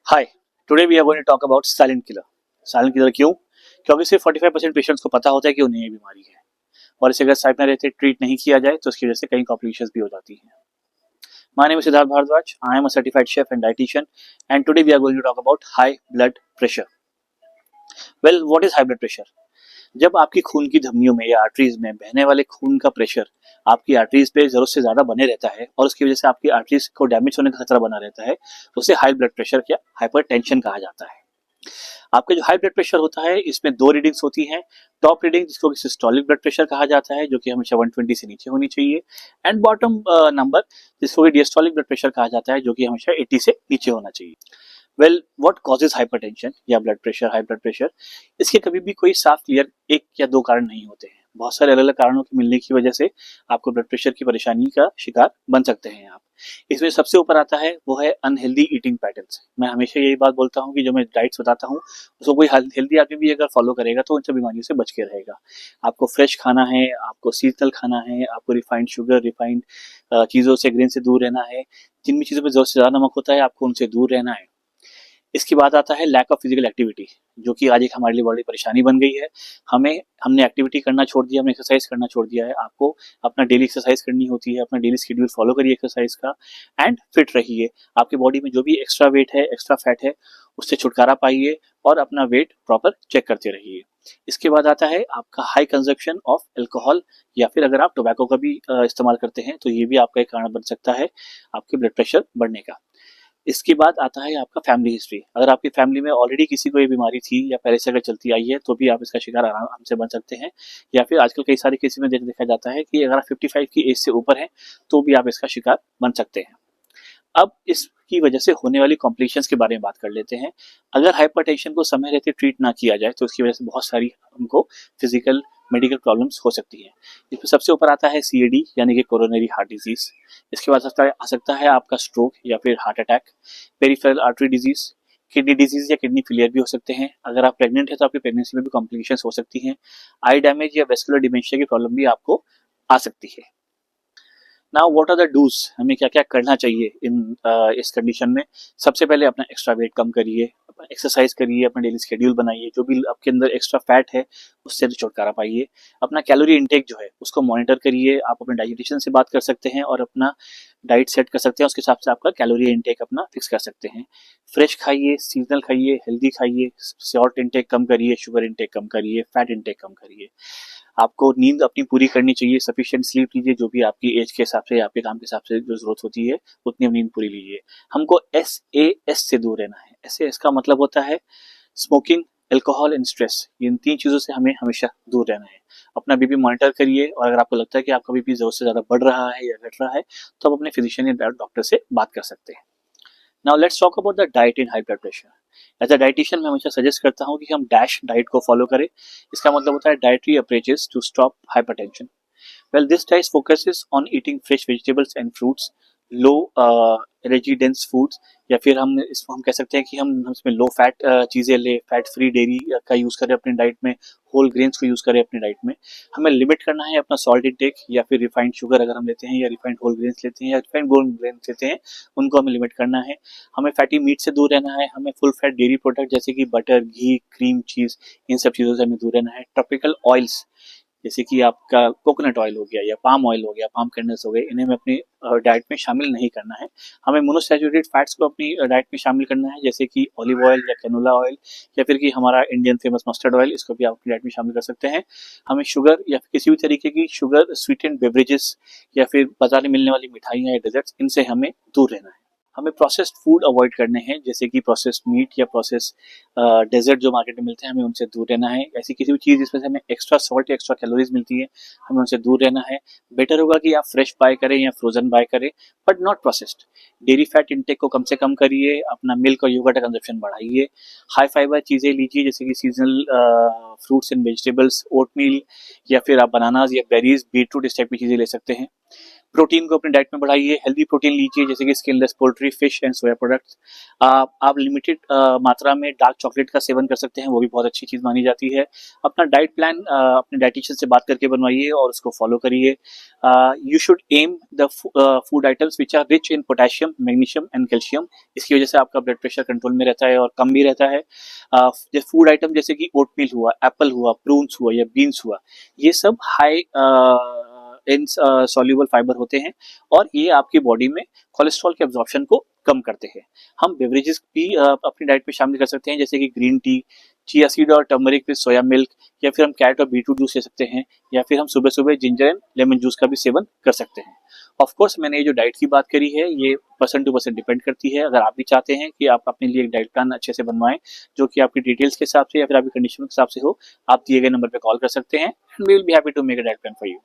Hi, today we are going to talk about silent killer. Silent killer क्यों? क्योंकि सिर्फ 45% patients को पता होता है कि उन्हें ये बीमारी है और इसे अगर साइड में रहते ट्रीट नहीं किया जाए तो उसकी वजह से कई कॉम्प्लिकेशंस भी हो जाती हैं। My name is Siddharth Bhardwaj, I am a certified chef and dietitian and today we are going to talk about high blood pressure. Well, what is high blood pressure? जब आपकी खून की धमनियों में या आर्टरीज में बहने वाले खून का प्रेशर आपकी आर्टरीज पे जरूरत से ज्यादा बने रहता है और उसकी वजह से आपकी आर्टरीज को डैमेज होने का खतरा बना रहता है, तो उसे हाई ब्लड प्रेशर या हाइपरटेंशन कहा जाता है। आपका जो हाई ब्लड प्रेशर होता है इसमें दो रीडिंग्स होती हैं। टॉप रीडिंग जिसको सिस्टोलिक ब्लड प्रेशर कहा जाता है, जो कि हमेशा 120 से नीचे होनी चाहिए, एंड बॉटम नंबर जिसको कि डिएस्टोलिक ब्लड प्रेशर कहा जाता है, जो कि हमेशा 80 से नीचे होना चाहिए। वेल, व्हाट कॉजेज हाइपरटेंशन या blood pressure, high blood pressure? इसके कभी भी कोई साफ क्लियर एक या दो कारण नहीं होते हैं। बहुत सारे अलग अलग कारणों के मिलने की वजह से आपको ब्लड प्रेशर की परेशानी का शिकार बन सकते हैं आप। इसमें सबसे ऊपर आता है वो है अनहेल्दी ईटिंग पैटर्न्स। मैं हमेशा यही बात बोलता हूँ कि जो मैं डाइट्स बताता हूँ उसको कोई हेल्दी आदमी भी अगर फॉलो करेगा तो उन सब बीमारियों से बच के रहेगा। आपको फ्रेश खाना है, आपको सीजनल खाना है, आपको रिफाइंड शुगर, रिफाइंड चीज़ों से, ग्रेन से दूर रहना है। जिन भी चीज़ों पर ज़रूरत से ज़्यादा नमक होता है आपको उनसे दूर रहना है। इसके बाद आता है लैक ऑफ फिजिकल एक्टिविटी, जो कि आज एक हमारे लिए बड़ी परेशानी बन गई है। हमने एक्टिविटी करना छोड़ दिया, हमने एक्सरसाइज करना छोड़ दिया है। आपको अपना डेली एक्सरसाइज करनी होती है, अपना डेली शेड्यूल फॉलो करिए एक्सरसाइज का एंड फिट रहिए। आपकी बॉडी में जो भी एक्स्ट्रा वेट है, एक्स्ट्रा फैट है, उससे छुटकारा पाइए और अपना वेट प्रॉपर चेक करते रहिए। इसके बाद आता है आपका हाई कंजप्शन ऑफ अल्कोहल, या फिर अगर आप टोबैको का भी इस्तेमाल करते हैं तो ये भी आपका एक कारण बन सकता है आपके ब्लड प्रेशर बढ़ने का। इसके बाद आता है आपका फैमिली हिस्ट्री। अगर आपकी फैमिली में ऑलरेडी किसी को ये बीमारी थी या पहले से अगर चलती आई है तो भी आप इसका शिकार आराम से बन सकते हैं। या फिर आजकल कई सारे केसेस में देखा जाता है कि अगर आप 55 की एज से ऊपर हैं तो भी आप इसका शिकार बन सकते हैं। अब इसकी वजह से होने वाली कॉम्प्लिकेशंस के बारे में बात कर लेते हैं। अगर हाइपरटेंशन को समय रहते ट्रीट ना किया जाए तो इसकी वजह से बहुत सारी हमको फिजिकल मेडिकल प्रॉब्लम्स हो सकती हैं। इसमें सबसे ऊपर आता है सीएडी यानी कि कोरोनरी हार्ट डिजीज। इसके बाद आ सकता है आपका स्ट्रोक या फिर heart attack, peripheral artery disease, kidney disease या किडनी फेलियर भी हो सकते हैं। अगर आप प्रेग्नेंट है तो आपकी प्रेगनेंसी में भी कॉम्प्लिकेशंस हो सकती हैं। आई डैमेज या वेस्कुलर डिमेंशिया की प्रॉब्लम भी आपको आ सकती है। Now what are the dos? हमें क्या क्या करना चाहिए इस कंडीशन में? सबसे पहले अपना एक्स्ट्रा वेट कम करिए, एक्सरसाइज करिए, अपना डेली शेड्यूल बनाइए, जो भी आपके अंदर एक्स्ट्रा फैट है उससे छुटकारा पाइए। अपना कैलोरी इंटेक जो है उसको मॉनिटर करिए। आप अपने डाइटिशियन से बात कर सकते हैं और अपना डाइट सेट कर सकते हैं, उसके हिसाब से आपका कैलोरी इंटेक अपना फिक्स कर सकते हैं। फ्रेश खाइए, सीजनल खाइए, हेल्दी खाइए, सॉल्ट इंटेक कम करिए, शुगर इंटेक कम करिए, फैट इंटेक कम करिए। आपको नींद अपनी पूरी करनी चाहिए, सफिशिएंट स्लीप लीजिए, जो भी आपकी एज के हिसाब से, आपके काम के हिसाब से जो जरूरत होती है उतनी नींद पूरी लीजिए। हमको SAS से दूर रहना है। SAS का मतलब होता है स्मोकिंग, अल्कोहल एंड स्ट्रेस। इन तीन चीजों से हमें हमेशा दूर रहना है। अपना बीपी मॉनिटर करिए और अगर आपको लगता है कि आपका बीपी जरूरत से ज्यादा बढ़ रहा है या घट रहा है तो आप अपने फिजिशियन या डॉक्टर से बात कर सकते हैं। Now let's talk about the diet in high blood pressure. As a dietitian मैं हमेशा सजेस्ट करता हूँ कि हम डैश डाइट को फॉलो करें। इसका मतलब होता है dietary approaches to stop hypertension. Well, this diet focuses on eating fresh vegetables and fruits, low energy dense foods, या फिर हम कह सकते हैं कि हम इसमें लो फैट चीज़ें लें, फैट फ्री डेयरी का यूज़ करें अपनी डाइट में, होल ग्रेन्स को यूज़ करें अपनी डाइट में। हमें लिमिट करना है अपना सॉल्ट इंटेक, या फिर रिफाइंड शुगर अगर हम लेते हैं, या रिफाइंड होल ग्रेन्स लेते हैं, या रिफाइंड गोल ग्रेन्स लेते हैं, उनको हमें लिमिट करना है। हमें फैटी मीट से दूर रहना है। हमें फुल फैट डेयरी प्रोडक्ट जैसे कि बटर, घी, क्रीम, चीज़, इन सब चीज़ों से हमें दूर रहना है। ट्रॉपिकल ऑयल्स जैसे कि आपका कोकोनट ऑयल हो गया या पाम ऑयल हो गया, पाम कैंडल्स हो गए, इन्हें हमें अपनी डाइट में शामिल नहीं करना है। हमें मोनोसैचुरेटेड फैट्स को अपनी डाइट में शामिल करना है, जैसे कि ऑलिव ऑयल या कैनोला ऑयल, या फिर कि हमारा इंडियन फेमस मस्टर्ड ऑयल, इसको भी आप अपनी डाइट में शामिल कर सकते हैं। हमें शुगर या फिर किसी भी तरीके की शुगर स्वीटेंड बेवरेजेस या फिर बाजार में मिलने वाली मिठाइयाँ या डेजर्ट्स, इनसे हमें दूर रहना है। हमें प्रोसेस्ड फूड अवॉइड करने हैं, जैसे कि प्रोसेस्ड मीट या प्रोसेस डेजर्ट जो मार्केट में मिलते हैं, हमें उनसे दूर रहना है। ऐसी किसी भी चीज़ जिसमें से हमें एक्स्ट्रा सॉल्ट या एक्स्ट्रा कैलोरीज मिलती है, हमें उनसे दूर रहना है। बेटर होगा कि आप फ्रेश बाय करें या फ्रोजन बाय करें, but not processed. Dairy fat intake को कम से कम करिए। अपना मिल्क और योगर्ट का कंजप्शन बढ़ाइए। हाई फाइबर चीज़ें लीजिए, जैसे कि seasonal fruits and vegetables, oatmeal, या फिर आप बनानाज या बेरीज, बीटरूट, इस टाइप की चीज़ें ले सकते हैं। प्रोटीन को अपने डाइट में बढ़ाइए, हेल्दी प्रोटीन लीजिए जैसे कि skinless poultry, fish and soya products. आप लिमिटेड मात्रा में डार्क चॉकलेट का सेवन कर सकते हैं, वो भी बहुत अच्छी चीज़ मानी जाती है। अपना डाइट प्लान अपने डाइटिशियन से बात करके बनवाइए और उसको फॉलो करिए। You should aim the food items which are rich in potassium, magnesium and calcium. इसकी वजह से आपका ब्लड प्रेशर कंट्रोल में रहता है और कम भी रहता है। फूड आइटम जैसे कि ओटमील हुआ, एप्पल हुआ, प्रून्स हुआ या बीन्स हुआ, ये सब हाई इन सॉल्युबल फाइबर होते हैं और ये आपकी बॉडी में कोलेस्ट्रॉल के एब्जॉर्प्शन को कम करते हैं। हम बेवरेजेस भी अपनी डाइट में शामिल कर सकते हैं जैसे कि ग्रीन टी, चिया सीड और टर्मरिक विद सोया मिल्क, या फिर हम कैरेट और बीटरूट जूस ले सकते हैं, या फिर हम सुबह सुबह जिंजर एंड लेमन जूस का भी सेवन कर सकते हैं। ऑफ कोर्स मैंने ये जो डाइट की बात करी है ये पर्सन टू पर्सन डिपेंड करती है। अगर आप भी चाहते हैं कि आप अपने लिए एक डाइट प्लान अच्छे से बनवाएं जो कि आपकी डिटेल्स के हिसाब से या फिर आपकी कंडीशन के हिसाब से हो, आप दिए गए नंबर पे कॉल कर सकते हैं and we will be happy to make a diet plan for you.